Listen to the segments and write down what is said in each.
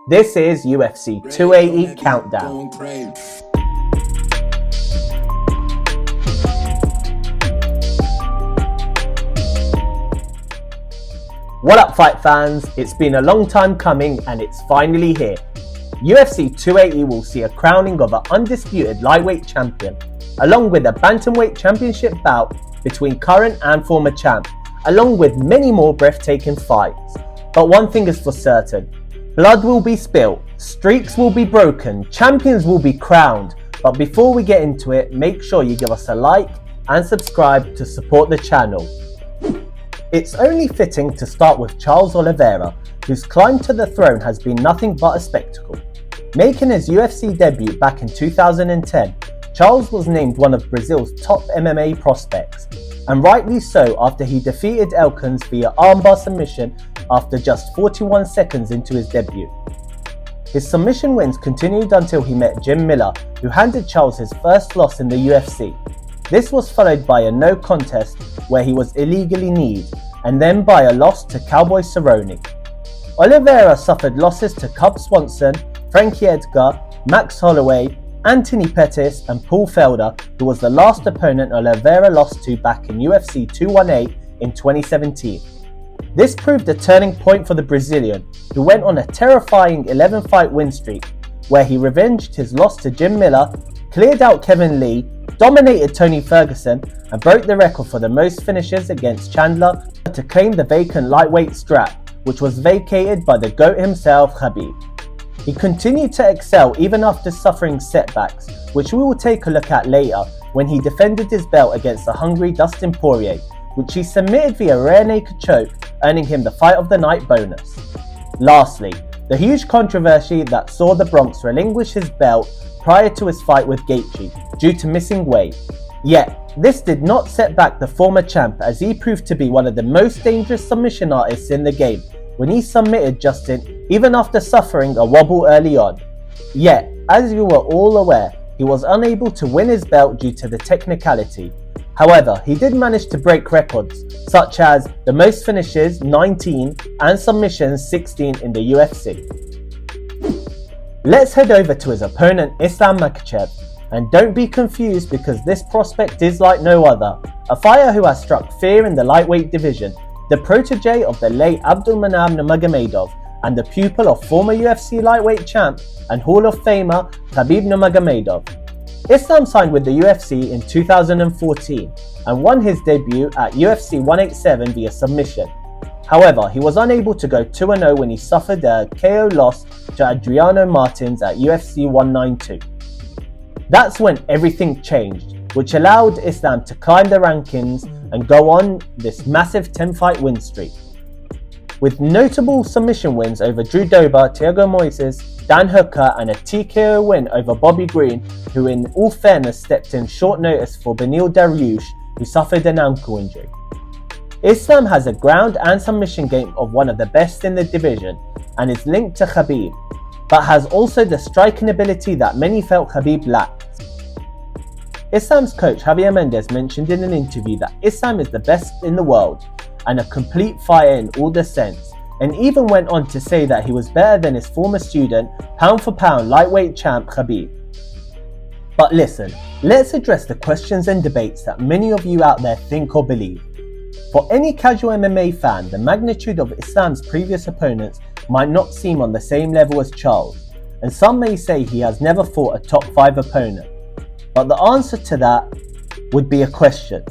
This is UFC 280 Countdown. What up, fight fans? It's been a long time coming and it's finally here. UFC 280 will see a crowning of an undisputed lightweight champion, along with a bantamweight championship bout between current and former champ, along with many more breathtaking fights. But one thing is for certain, blood will be spilt, streaks will be broken, champions will be crowned. But before we get into it, make sure you give us a like and subscribe to support the channel. It's only fitting to start with Charles Oliveira, whose climb to the throne has been nothing but a spectacle. Making his UFC debut back in 2010, Charles was named one of Brazil's top MMA prospects, and rightly so after he defeated Elkins via armbar submission after just 41 seconds into his debut. His submission wins continued until he met Jim Miller, who handed Charles his first loss in the UFC. This was followed by a no contest where he was illegally kneed, and then by a loss to Cowboy Cerrone. Oliveira suffered losses to Cub Swanson, Frankie Edgar, Max Holloway, Anthony Pettis and Paul Felder, who was the last opponent Oliveira lost to back in UFC 218 in 2017. This proved a turning point for the Brazilian, who went on a terrifying 11-fight win streak, where he revenged his loss to Jim Miller, cleared out Kevin Lee, dominated Tony Ferguson, and broke the record for the most finishes against Chandler to claim the vacant lightweight strap, which was vacated by the GOAT himself, Khabib. He continued to excel even after suffering setbacks, which we will take a look at later when he defended his belt against the hungry Dustin Poirier, which he submitted via rear naked choke, earning him the Fight of the Night bonus. Lastly, the huge controversy that saw the Bronx relinquish his belt prior to his fight with Gaethje due to missing weight. Yet, this did not set back the former champ, as he proved to be one of the most dangerous submission artists in the game when he submitted Justin even after suffering a wobble early on. Yet, as you were all aware, he was unable to win his belt due to the technicality. However, he did manage to break records, such as the most finishes 19 and submissions 16 in the UFC. Let's head over to his opponent Islam Makhachev, and don't be confused because this prospect is like no other, a fighter who has struck fear in the lightweight division, the protege of the late Abdulmanap Nurmagomedov and the pupil of former UFC lightweight champ and Hall of Famer Khabib Nurmagomedov. Islam signed with the UFC in 2014 and won his debut at UFC 187 via submission. However, he was unable to go 2-0 when he suffered a KO loss to Adriano Martins at UFC 192. That's when everything changed, which allowed Islam to climb the rankings and go on this massive 10-fight win streak. With notable submission wins over Drew Dober, Thiago Moises, Dan Hooker and a TKO win over Bobby Green, who in all fairness stepped in short notice for Beneil Dariush, who suffered an ankle injury. Islam has a ground and submission game of one of the best in the division and is linked to Khabib, but has also the striking ability that many felt Khabib lacked. Islam's coach Javier Mendez mentioned in an interview that Islam is the best in the world and a complete fighter in all the sense, and even went on to say that he was better than his former student, pound for pound lightweight champ Khabib. But listen, let's address the questions and debates that many of you out there think or believe. For any casual MMA fan, the magnitude of Islam's previous opponents might not seem on the same level as Charles, and some may say he has never fought a top 5 opponent. But the answer to that would be a question.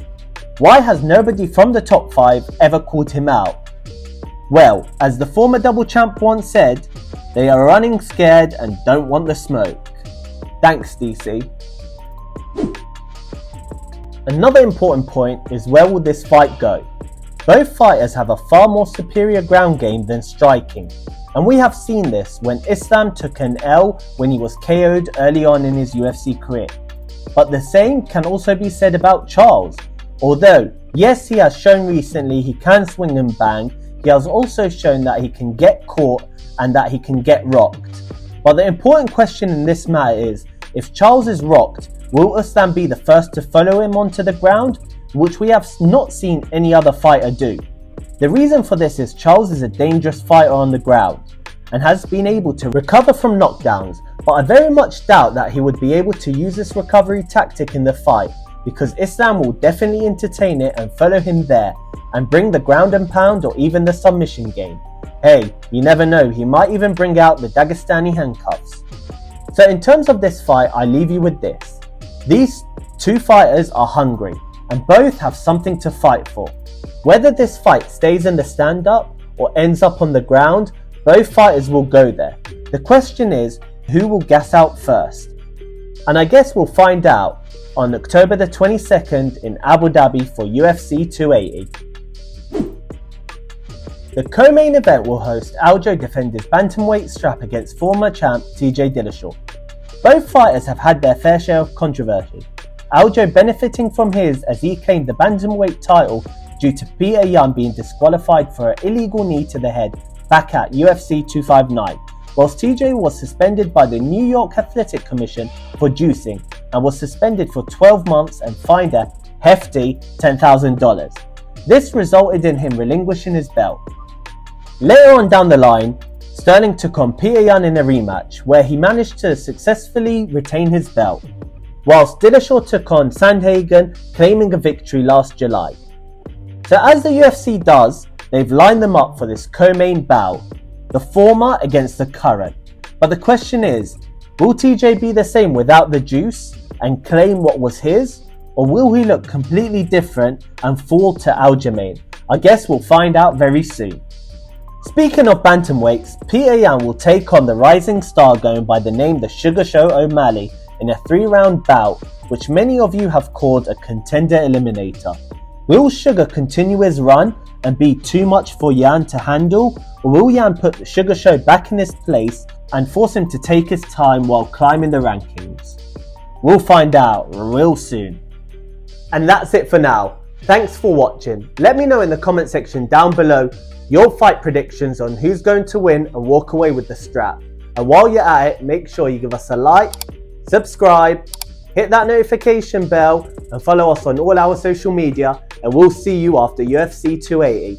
Why has nobody from the top 5 ever called him out? Well, as the former double champ once said, they are running scared and don't want the smoke. Thanks, DC. Another important point is, where will this fight go? Both fighters have a far more superior ground game than striking, and we have seen this when Islam took an L when he was KO'd early on in his UFC career. But the same can also be said about Charles. Although, yes, he has shown recently he can swing and bang, he has also shown that he can get caught and that he can get rocked. But the important question in this matter is, if Charles is rocked, will Islam be the first to follow him onto the ground, which we have not seen any other fighter do? The reason for this is Charles is a dangerous fighter on the ground, and has been able to recover from knockdowns, but I very much doubt that he would be able to use this recovery tactic in the fight, because Islam will definitely entertain it and follow him there, and bring the ground and pound or even the submission game. Hey, you never know, he might even bring out the Dagestani handcuffs. So in terms of this fight, I leave you with this. These two fighters are hungry, and both have something to fight for. Whether this fight stays in the stand-up or ends up on the ground, both fighters will go there. The question is, who will gas out first? And I guess we'll find out on October the 22nd in Abu Dhabi for UFC 280. The co-main event will host Aljo defend his bantamweight strap against former champ TJ Dillashaw. Both fighters have had their fair share of controversy, Aljo benefiting from his as he claimed the bantamweight title due to Petr Yan being disqualified for an illegal knee to the head back at UFC 259, whilst TJ was suspended by the New York Athletic Commission for juicing and was suspended for 12 months and fined a hefty $10,000. This resulted in him relinquishing his belt. Later on down the line, Sterling took on Petr Yan in a rematch where he managed to successfully retain his belt, whilst Dillashaw took on Sandhagen, claiming a victory last July. So as the UFC does, they've lined them up for this co-main bout, the former against the current. But the question is, will TJ be the same without the juice and claim what was his? Or will he look completely different and fall to Aljamain? I guess we'll find out very soon. Speaking of bantamweights, Petr Yan will take on the rising star going by the name the Sugar Show O'Malley in a 3-round bout, which many of you have called a contender eliminator. Will Sugar continue his run and be too much for Yan to handle, or will Yan put the Sugar Show back in his place and force him to take his time while climbing the rankings? We'll find out real soon. And that's it for now. Thanks for watching. Let me know in the comment section down below your fight predictions on who's going to win and walk away with the strap. And while you're at it, make sure you give us a like, subscribe, hit that notification bell and follow us on all our social media, and we'll see you after UFC 280.